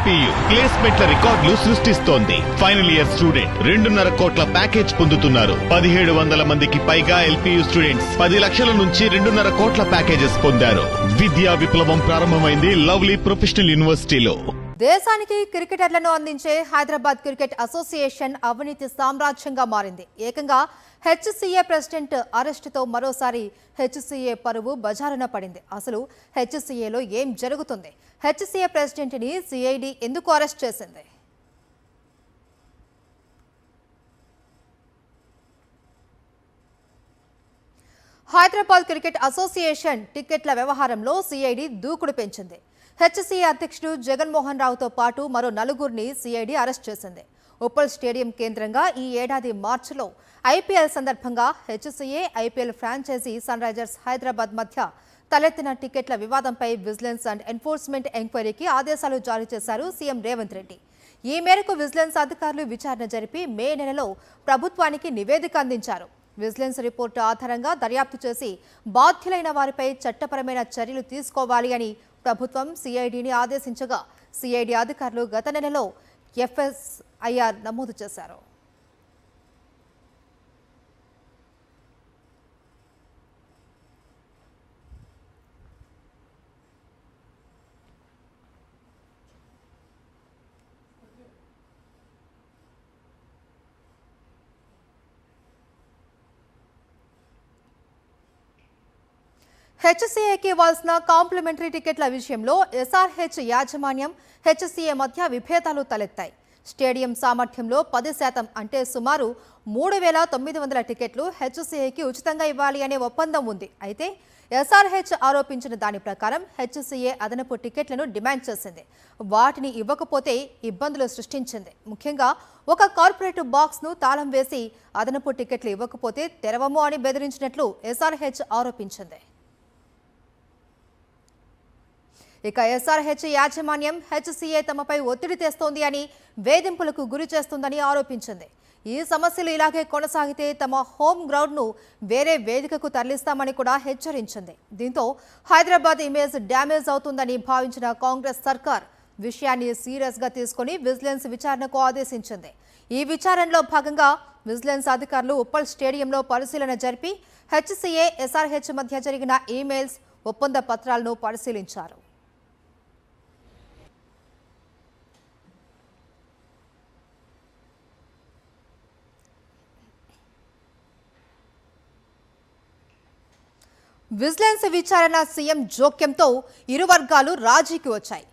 LPU ప్లేస్మెంట్ల రికార్డులు సృష్టిస్తోంది. Final year student 2.5 కోట్ల ప్యాకేజ్ పొందుతున్నారు. 1700 మందికి పైగా ఎల్పీయూ స్టూడెంట్స్ 10 లక్షల నుంచి 2.5 కోట్ల ప్యాకేజెస్ పొందారు. విద్యా విప్లవం ప్రారంభమైంది లవ్లీ ప్రొఫెషనల్ యూనివర్సిటీలో. దేశానికి క్రికెటర్లను అందించే హైదరాబాద్ క్రికెట్ అసోసియేషన్ అవినీతి సామ్రాజ్యంగా మారింది. ఏకంగా హెచ్సీఏ ప్రెసిడెంట్ అరెస్టుతో మరోసారి హెచ్సీఏ పరువు బజారున పడింది. అసలు హెచ్సీఏలో ఏం జరుగుతుంది? హెచ్సీఏ ప్రెసిడెంట్ని సిఐడి ఎందుకు అరెస్ట్ చేసింది? హైదరాబాద్ క్రికెట్ అసోసియేషన్ టికెట్ల వ్యవహారంలో సిఐడి దూకుడు పెంచింది. హెచ్సీఏ అధ్యక్షుడు జగన్మోహన్ రావుతో పాటు మరో 4గురిని సిఐడి అరెస్ట్ చేసింది. ఉప్పల్ స్టేడియం కేంద్రంగా ఈ ఏడాది మార్చిలో ఐపీఎల్ సందర్భంగా HCA IPL franchise Sunrisers Hyderabad మధ్య తలెత్తిన టికెట్ల వివాదంపై విజిలెన్స్ అండ్ ఎన్ఫోర్స్మెంట్ ఎంక్వైరీకి ఆదేశాలు జారీ చేశారు సీఎం రేవంత్ రెడ్డి. ఈ మేరకు విజిలెన్స్ అధికారులు విచారణ జరిపి మే నెలలో ప్రభుత్వానికి నివేదిక అందించారు. విజిలెన్స్ రిపోర్టు ఆధారంగా దర్యాప్తు చేసి బాధ్యులైన వారిపై చట్టపరమైన చర్యలు తీసుకోవాలి అని ప్రభుత్వం సిఐడిని ఆదేశించగా సిఐడి అధికారులు గత నెలలో ఎఫ్ఐఆర్ నమోదు చేశారు. హెచ్సీఏకి ఇవ్వాల్సిన కాంప్లిమెంటరీ టికెట్ల విషయంలో ఎస్ఆర్హెచ్ యాజమాన్యం హెచ్సీఏ మధ్య విభేదాలు తలెత్తాయి. స్టేడియం సామర్థ్యంలో 10% అంటే సుమారు 3,900 టికెట్లు హెచ్సీఏకి ఉచితంగా ఇవ్వాలి అనే ఒప్పందం ఉంది. అయితే ఎస్ఆర్హెచ్ ఆరోపించిన దాని ప్రకారం హెచ్సీఏ అదనపు టికెట్లను డిమాండ్ చేసింది. వాటిని ఇవ్వకపోతే ఇబ్బందులు సృష్టించింది. ముఖ్యంగా ఒక కార్పొరేట్ బాక్స్ను తాళం వేసి అదనపు టికెట్లు ఇవ్వకపోతే తెరవము అని బెదిరించినట్లు ఎస్ఆర్హెచ్ ఆరోపించింది. ఇక ఎస్ఆర్హెచ్ యాజమాన్యం హెచ్సీఏ తమపై ఒత్తిడి తెస్తోంది అని, వేధింపులకు గురి చేస్తుందని ఆరోపించింది. ఈ సమస్యలు ఇలాగే కొనసాగితే తమ హోమ్ గ్రౌండ్ను వేరే వేదికకు తరలిస్తామని కూడా హెచ్చరించింది. దీంతో హైదరాబాద్ ఇమేజ్ డ్యామేజ్ అవుతుందని భావించిన కాంగ్రెస్ సర్కార్ విషయాన్ని సీరియస్గా తీసుకుని విజిలెన్స్ విచారణకు ఆదేశించింది. ఈ విచారణలో భాగంగా విజిలెన్స్ అధికారులు ఉప్పల్ స్టేడియంలో పరిశీలన జరిపి హెచ్సీఏ ఎస్ఆర్హెచ్ మధ్య జరిగిన ఈమెయిల్స్, ఒప్పంద పత్రాలను పరిశీలించారు. విజిలెన్స్ విచారణ సీఎం జోక్యంతో ఇరు వర్గాలు రాజీకి వచ్చాయి.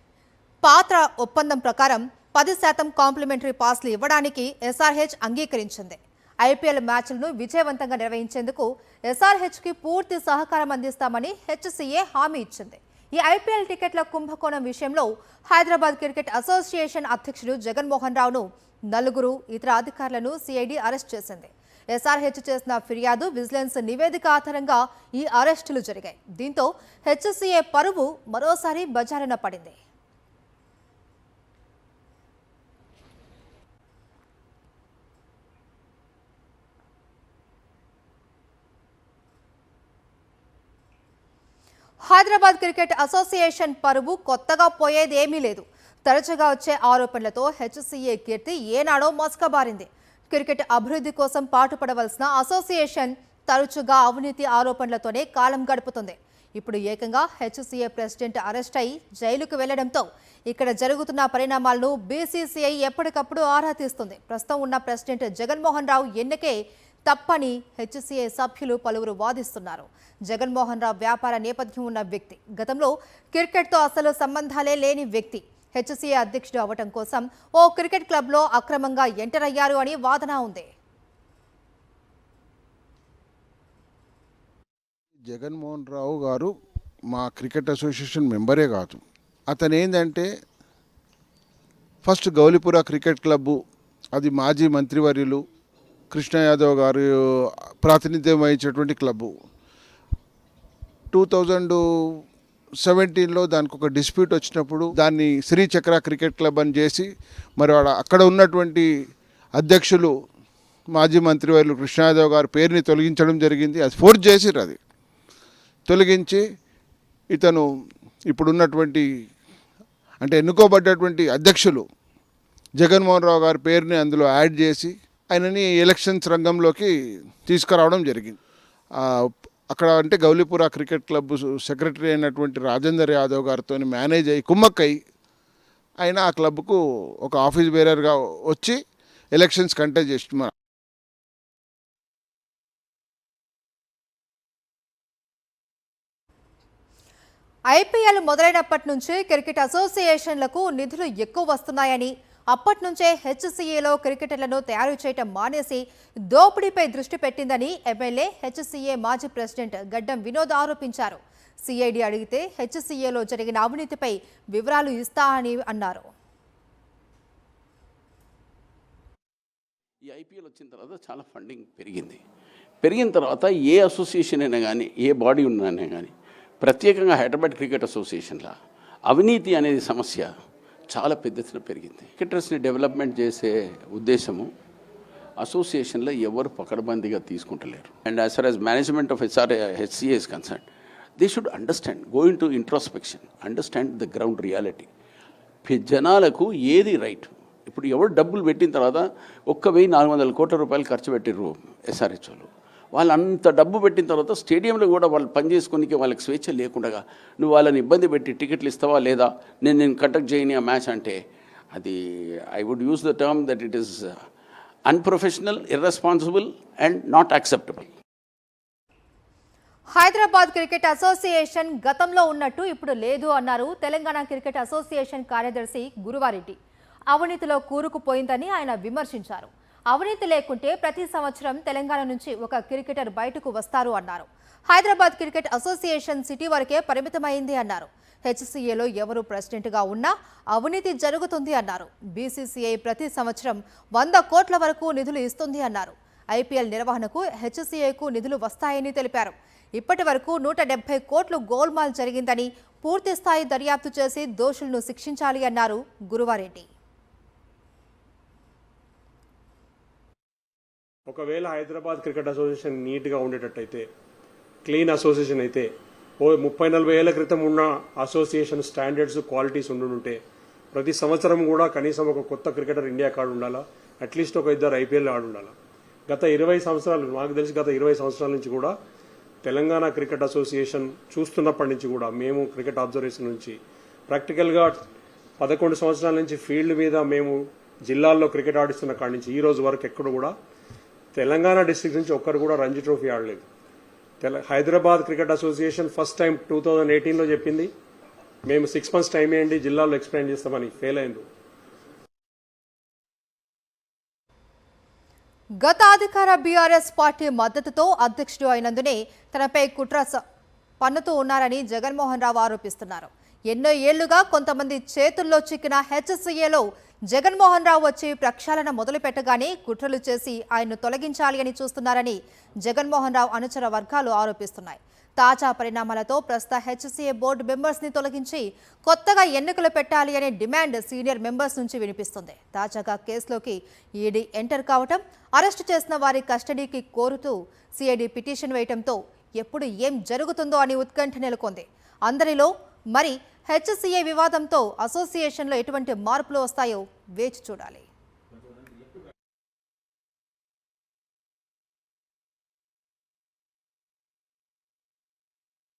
పాత ఒప్పందం ప్రకారం 10% కాంప్లిమెంటరీ పాస్లు ఇవ్వడానికి ఎస్ఆర్హెచ్ అంగీకరించింది. ఐపీఎల్ మ్యాచ్లను విజయవంతంగా నిర్వహించేందుకు ఎస్ఆర్హెచ్కి పూర్తి సహకారం అందిస్తామని హెచ్సీఏ హామీ ఇచ్చింది. ఈ ఐపీఎల్ టికెట్ల కుంభకోణం విషయంలో హైదరాబాద్ క్రికెట్ అసోసియేషన్ అధ్యక్షుడు జగన్మోహన్ రావును 4 ఇతర అధికారులను సిఐడి అరెస్ట్ చేసింది. ఎస్ఆర్హెచ్ చేసిన ఫిర్యాదు, విజిలెన్స్ నివేదిక ఆధారంగా ఈ అరెస్టులు జరిగాయి. దీంతో హెచ్సీఏ పరువు మరోసారి బజారున పడింది. హైదరాబాద్ క్రికెట్ అసోసియేషన్ పరువు కొత్తగా పోయేది ఏమీ లేదు. తరచుగా వచ్చే ఆరోపణలతో హెచ్సీఏ కీర్తి ఏనాడో మసకబారింది. క్రికెట్ అభివృద్ధి కోసం పాటుపడవలసిన అసోసియేషన్ తరచుగా అవినీతి ఆరోపణలతోనే కాలం గడుపుతుంది. ఇప్పుడు ఏకంగా హెచ్సీఏ ప్రెసిడెంట్ అరెస్ట్ అయి జైలుకు వెళ్లడంతో ఇక్కడ జరుగుతున్న పరిణామాలను బీసీసీఐ ఎప్పటికప్పుడు ఆరా తీస్తుంది. ప్రస్తుతం ఉన్న ప్రెసిడెంట్ జగన్మోహన్ రావు ఎన్నికే తప్పని హెచ్సీఏ సభ్యులు పలువురు వాదిస్తున్నారు. జగన్మోహన్ రావు వ్యాపార నేపథ్యం ఉన్న వ్యక్తి, గతంలో క్రికెట్తో అసలు సంబంధాలే లేని వ్యక్తి. హెచ్సీఏ అధ్యక్షుడు అవటం కోసం ఓ క్రికెట్ క్లబ్లో అక్రమంగా ఎంటర్ అయ్యారు అని వాదన ఉంది. జగన్మోహన్ రావు గారు మా క్రికెట్ అసోసియేషన్ మెంబరే కాదు. అతను ఏంటంటే ఫస్ట్ గౌలిపుర క్రికెట్ క్లబ్బు, అది మాజీ మంత్రివర్యులు కృష్ణ యాదవ్ గారు ప్రాతినిధ్యం వహించేటువంటి క్లబ్బు. 2017లో దానికి ఒక డిస్ప్యూట్ వచ్చినప్పుడు దాన్ని శ్రీచక్ర క్రికెట్ క్లబ్ అని చేసి మరి అక్కడ ఉన్నటువంటి అధ్యక్షులు మాజీ మంత్రివర్యులు కృష్ణ యాదవ్ గారి పేరుని తొలగించడం జరిగింది. అది ఫోర్స్ చేసిర్రు. అది తొలగించి ఇతను ఇప్పుడున్నటువంటి అంటే ఎన్నుకోబడ్డటువంటి అధ్యక్షులు జగన్మోహన్ రావు గారి పేరుని అందులో యాడ్ చేసి ఆయనని ఎలక్షన్స్ రంగంలోకి తీసుకురావడం జరిగింది. అక్కడ అంటే గౌలీపురా క్రికెట్ క్లబ్ సెక్రటరీ అయినటువంటి రాజేందర్ యాదవ్ గారితో మేనేజ్ అయ్యి కుమ్మక్కై ఆయన ఆ క్లబ్కు ఒక ఆఫీస్ బేరర్గా వచ్చి ఎలక్షన్స్ కంటెస్ట్ చేసి ఐపీఎల్ మొదలైనప్పటి నుంచి క్రికెట్ అసోసియేషన్లకు నిధులు ఎక్కువ వస్తున్నాయని, అప్పటి నుంచే హెచ్సీఏలో క్రికెటర్లను తయారు చేయటం మానేసి దోపిడీపై దృష్టి పెట్టిందని ఎమ్మెల్యే హెచ్సీఏ మాజీ ప్రెసిడెంట్ గడ్డం వినోద్ ఆరోపించారు. సిఐడి అడిగితే హెచ్సీఏలో జరిగిన అవినీతిపై వివరాలు ఇస్తానని అన్నారు. ఈ ఐపీఎల్ వచ్చిన తర్వాత చాలా ఫండింగ్ పెరిగిన తర్వాత ఏ అసోసియేషన్ అయినా కానీ, ఏ బాడీ ఉన్నా కానీ, ప్రత్యేకంగా హైదరాబాద్ క్రికెట్ అసోసియేషన్లో అవినీతి అనేది సమస్య చాలా పెద్ద ఎత్తున పెరిగింది. క్రికెటర్స్ని డెవలప్మెంట్ చేసే ఉద్దేశము అసోసియేషన్లో ఎవరు పకడ్బందీగా తీసుకుంటలేరు. And as far as management of HCA is concern, they should understand, go into introspection, understand the ground reality. జనాలకు ఏది రైట్. ఇప్పుడు ఎవరు డబ్బులు పెట్టిన తర్వాత 1,400 కోట్ల రూపాయలు ఖర్చు పెట్టిర్రు ఎస్ఆర్హెచ్ఓలు. వాళ్ళు అంత డబ్బు పెట్టిన తర్వాత స్టేడియంలో కూడా వాళ్ళు పనిచేసుకోనికి వాళ్ళకి స్వేచ్ఛ లేకుండా నువ్వు వాళ్ళని ఇబ్బంది పెట్టి టికెట్లు ఇస్తావా లేదా, నేను కండక్ట్ చేయని ఆ మ్యాచ్ అంటే అది I would use the term that it is unprofessional, irresponsible and not acceptable. Hyderabad Cricket Association గతంలో ఉన్నట్టు ఇప్పుడు లేదు అన్నారు తెలంగాణ క్రికెట్ అసోసియేషన్ కార్యదర్శి గురువారెడ్డి. అవినీతిలో కూరుకుపోయిందని ఆయన విమర్శించారు. అవినీతి లేకుంటే ప్రతి సంవత్సరం తెలంగాణ నుంచి ఒక క్రికెటర్ బయటకు వస్తారు అన్నారు. హైదరాబాద్ క్రికెట్ అసోసియేషన్ సిటీ వరకే పరిమితమైంది అన్నారు. హెచ్సీఏలో ఎవరు ప్రెసిడెంట్గా ఉన్నా అవినీతి జరుగుతుంది అన్నారు. బీసీసీఐ ప్రతి సంవత్సరం 100 కోట్ల వరకు నిధులు ఇస్తుంది అన్నారు. ఐపీఎల్ నిర్వహణకు హెచ్సీఏకు నిధులు వస్తాయని తెలిపారు. ఇప్పటి వరకు 170 కోట్లు గోల్మాల్ జరిగిందని, పూర్తి స్థాయి దర్యాప్తు చేసి దోషులను శిక్షించాలి అన్నారు గురువారెడ్డి. ఒకవేళ హైదరాబాద్ క్రికెట్ అసోసియేషన్ నీట్గా ఉండేటట్టయితే, క్లీన్ అసోసియేషన్ అయితే, 30-40 ఏళ్ల క్రితం ఉన్న అసోసియేషన్ స్టాండర్డ్స్, క్వాలిటీస్ ఉండుంటే ప్రతి సంవత్సరం కూడా కనీసం ఒక కొత్త క్రికెటర్ ఇండియా కార్డు ఉండాలా, అట్లీస్ట్ ఒక 2 ఐపీఎల్ ఆడు ఉండాలా. గత 20 సంవత్సరాలు, నాకు తెలిసి గత 20 సంవత్సరాల నుంచి కూడా తెలంగాణ క్రికెట్ అసోసియేషన్ చూస్తున్నప్పటి నుంచి కూడా మేము క్రికెట్ అబ్జర్వేషన్ నుంచి ప్రాక్టికల్గా 11 సంవత్సరాల నుంచి ఫీల్డ్ మీద మేము జిల్లాల్లో క్రికెట్ ఆడిస్తున్న కాడి నుంచి ఈ రోజు వరకు ఎక్కడ కూడా తెలంగాణ డిస్ట్రిక్ట్ నుంచి ఒక్కరు కూడా రంజీ ట్రోఫీ ఆడలేదు. Hyderabad Cricket Association first time 2018లో చెప్పింది మేము 6 months టైం ఇవ్వండి జిల్లాలో ఎక్స్ప్లెయిన్ చేస్తామని, ఫెయిల్ అయింది. గత అధికార బీఆర్ఎస్ పార్టీ మద్దతుతో అధ్యక్షుడు అయినందునే తనపై కుట్ర పన్నుతూ ఉన్నారని జగన్మోహన్ రావు ఆరోపిస్తున్నారు. ఎన్నో ఏళ్లుగా కొంతమంది చేతుల్లో చిక్కిన హెచ్సీఏలో జగన్మోహన్ రావు వచ్చి ప్రక్షాళన మొదలుపెట్టగానే కుట్రలు చేసి ఆయన్ను తొలగించాలి అని చూస్తున్నారని జగన్మోహన్ రావు అనుచర వర్గాలు ఆరోపిస్తున్నాయి. తాజా పరిణామాలతో ప్రస్తుత హెచ్సీఏ బోర్డు మెంబర్స్ ని తొలగించి కొత్తగా ఎన్నికలు పెట్టాలి అనే డిమాండ్ సీనియర్ మెంబర్స్ నుంచి వినిపిస్తుంది. తాజాగా కేసులోకి ఈడీ ఎంటర్ కావటం, అరెస్టు చేసిన వారి కస్టడీకి కోరుతూ సిఐడి పిటిషన్ వేయటంతో ఎప్పుడు ఏం జరుగుతుందో అని ఉత్కంఠ నెలకొంది అందరిలో. మరి హెచ్సీఏ వివాదంతో అసోసియేషన్లో ఎటువంటి మార్పులు వస్తాయో వేచి చూడాలి.